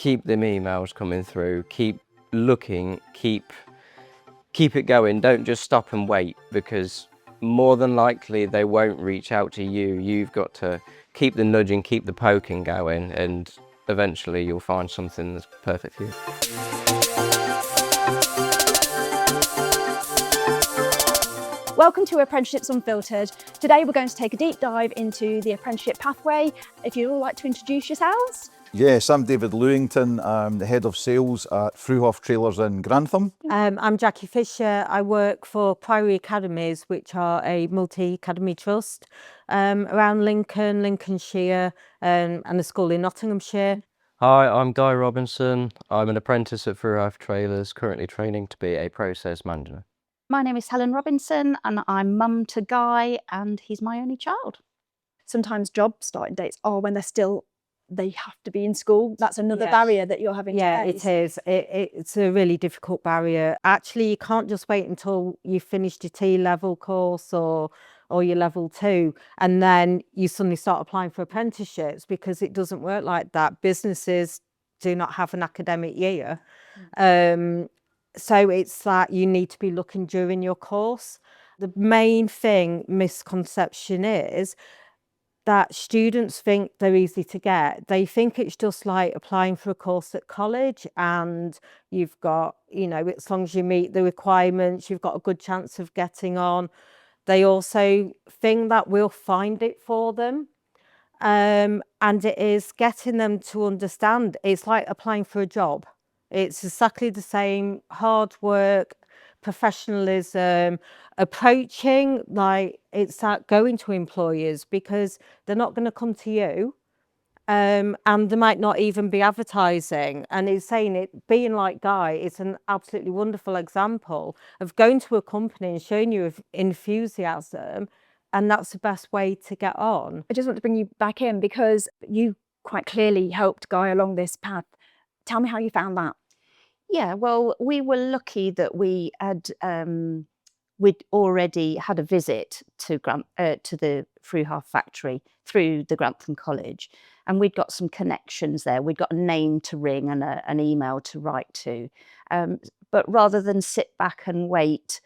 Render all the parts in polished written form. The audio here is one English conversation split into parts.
keep them emails coming through, keep looking, keep it going. Don't just stop and wait, because more than likely they won't reach out to you. You've got to keep the nudging, keep the poking going, and eventually you'll find something that's perfect for you. Welcome to Apprenticeships Unfiltered. Today we're going to take a deep dive into the apprenticeship pathway. If you'd all like to introduce yourselves. Yes, I'm David Lewington. I'm the Head of Sales at Fruehauf Trailers in Grantham. I'm Jackie Fisher. I work for Priory Academies, which are a multi-academy trust around Lincoln, Lincolnshire and a school in Nottinghamshire. Hi, I'm Guy Robinson. I'm an apprentice at Fruehauf Trailers, currently training to be a process manager. My name is Helen Robinson and I'm mum to Guy and he's my only child. Sometimes job starting dates are when they have to be in school. That's another barrier that you're having to face. It is. It's a really difficult barrier. Actually, you can't just wait until you've finished your T-level course or your level 2 and then you suddenly start applying for apprenticeships, because it doesn't work like that. Businesses do not have an academic year. So it's that you need to be looking during your course. The main misconception is that students think they're easy to get. They think it's just like applying for a course at college and you've got, as long as you meet the requirements, you've got a good chance of getting on. They also think that we'll find it for them. And it is getting them to understand it's like applying for a job. It's exactly the same: hard work, professionalism, approaching, like it's that going to employers, because they're not going to come to you and they might not even be advertising. And it's saying it, being like Guy, it's an absolutely wonderful example of going to a company and showing you enthusiasm, and that's the best way to get on. I just want to bring you back in because you quite clearly helped Guy along this path. Tell me how you found that. Yeah, well, we were lucky that we'd already had a visit to the Fruehauf factory through the Grantham College, and we'd got some connections there. We'd got a name to ring and an email to write to. But rather than sit back and wait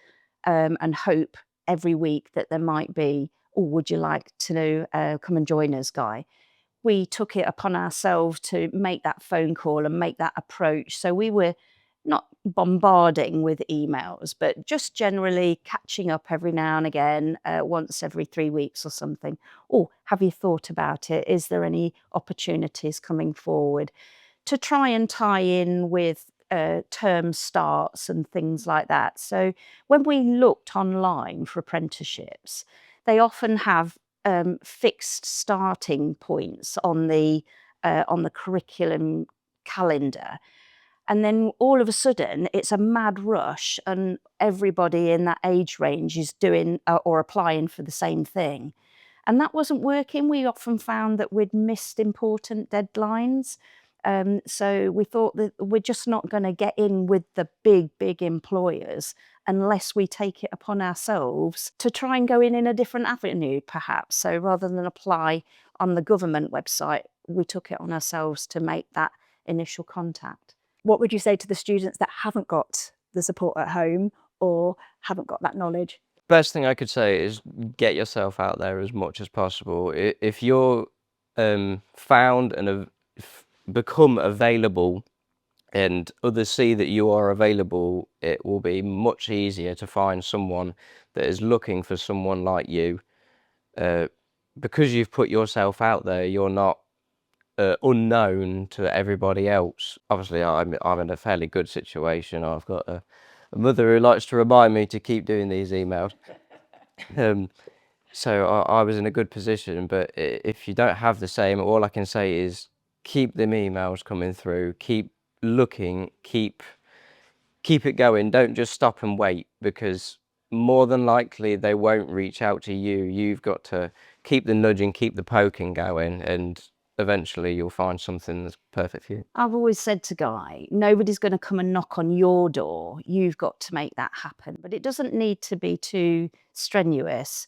and hope every week that there might be, oh, would you like to come and join us, Guy? We took it upon ourselves to make that phone call and make that approach. So we were not bombarding with emails, but just generally catching up every now and again, once every 3 weeks or something. Oh, have you thought about it? Is there any opportunities coming forward? To try and tie in with term starts and things like that. So when we looked online for apprenticeships, they often have fixed starting points on the curriculum calendar. And then all of a sudden, it's a mad rush and everybody in that age range is doing or applying for the same thing. And that wasn't working. We often found that we'd missed important deadlines. So we thought that we're just not going to get in with the big employers unless we take it upon ourselves to try and go in a different avenue, perhaps. So rather than apply on the government website, we took it on ourselves to make that initial contact. What would you say to the students that haven't got the support at home or haven't got that knowledge? Best thing I could say is get yourself out there as much as possible. If you're found and become available and others see that you are available, it will be much easier to find someone that is looking for someone like you. Because you've put yourself out there, you're not unknown to everybody else. Obviously, I'm in a fairly good situation. I've got a mother who likes to remind me to keep doing these emails. So I was in a good position, but if you don't have the same, all I can say is keep them emails coming through, keep looking, keep it going. Don't just stop and wait, because more than likely they won't reach out to you. You've got to keep the nudging, keep the poking going, and eventually you'll find something that's perfect for you. I've always said to Guy, nobody's going to come and knock on your door. You've got to make that happen. But it doesn't need to be too strenuous.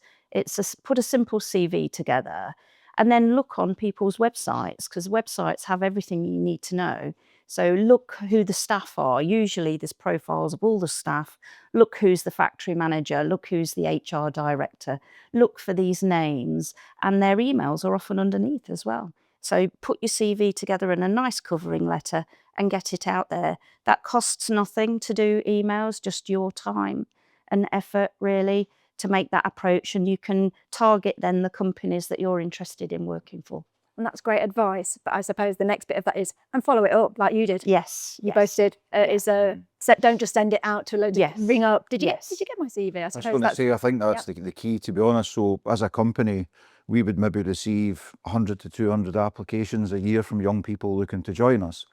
Put a simple CV together and then look on people's websites, because websites have everything you need to know. So look who the staff are. Usually there's profiles of all the staff. Look who's the factory manager, look who's the HR director. Look for these names, and their emails are often underneath as well. So put your CV together in a nice covering letter and get it out there. That costs nothing to do emails, just your time and effort really to make that approach, and you can target then the companies that you're interested in working for. And that's great advice. But I suppose the next bit of that is, and follow it up like you did. Yes, You both did. Don't just send it out to loads of ring up. Did you get my CV? I suppose I was going to say, I think that's the key, to be honest. So as a company, we would maybe receive 100 to 200 applications a year from young people looking to join us.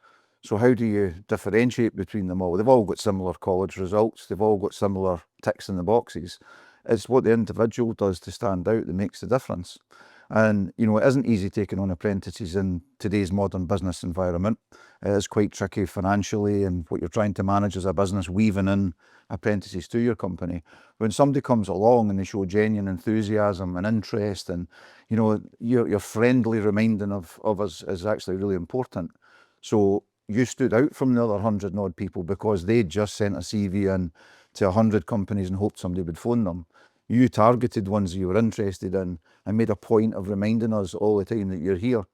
So how do you differentiate between them all? They've all got similar college results. They've all got similar ticks in the boxes. It's what the individual does to stand out that makes the difference. And, you know, it isn't easy taking on apprentices in today's modern business environment. It is quite tricky financially, and what you're trying to manage as a business, weaving in apprentices to your company. When somebody comes along and they show genuine enthusiasm and interest, and, you know, your friendly reminding of us is actually really important. So you stood out from the other 100 and odd people because they just sent a CV in to 100 companies and hoped somebody would phone them. You targeted ones you were interested in and made a point of reminding us all the time that you're here.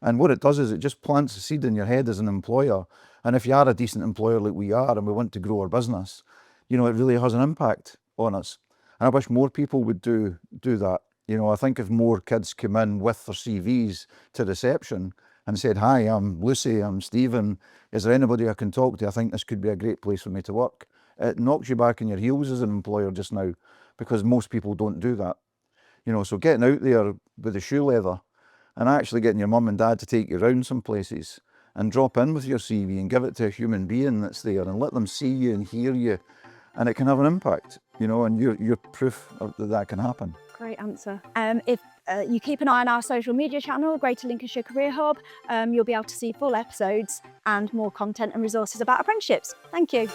And what it does is it just plants a seed in your head as an employer. And if you are a decent employer like we are and we want to grow our business, you know, it really has an impact on us. And I wish more people would do that. You know, I think if more kids came in with their CVs to reception and said, "Hi, I'm Lucy, I'm Stephen, is there anybody I can talk to? I think this could be a great place for me to work." It knocks you back in your heels as an employer just now, because most people don't do that. You know, so getting out there with the shoe leather and actually getting your mum and dad to take you around some places and drop in with your CV and give it to a human being that's there and let them see you and hear you, and it can have an impact, you know, and you're proof that can happen. Great answer. If you keep an eye on our social media channel, Greater Lincolnshire Career Hub, you'll be able to see full episodes and more content and resources about apprenticeships. Thank you.